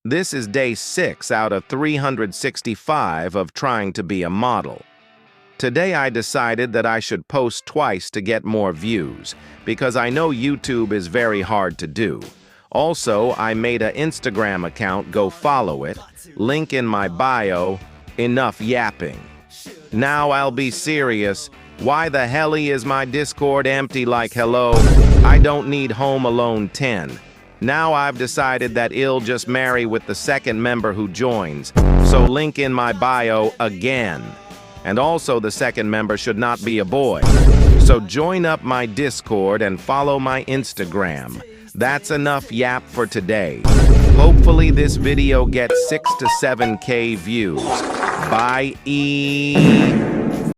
This is day 6 out of 365 of trying to be a model. Today I decided that I should post twice to get more views, because I know YouTube is very hard to do. Also, I made an Instagram account, go follow it, link in my bio. Enough yapping. Now I'll be serious. Why the helly is my Discord empty like hello? I don't need Home Alone 10. Now I've decided that I'll just marry with the second member who joins, so link in my bio again. And also the second member should not be a boy. So join up my Discord and follow my Instagram. That's enough yap for today. Hopefully this video gets 6 to 7K views. Bye.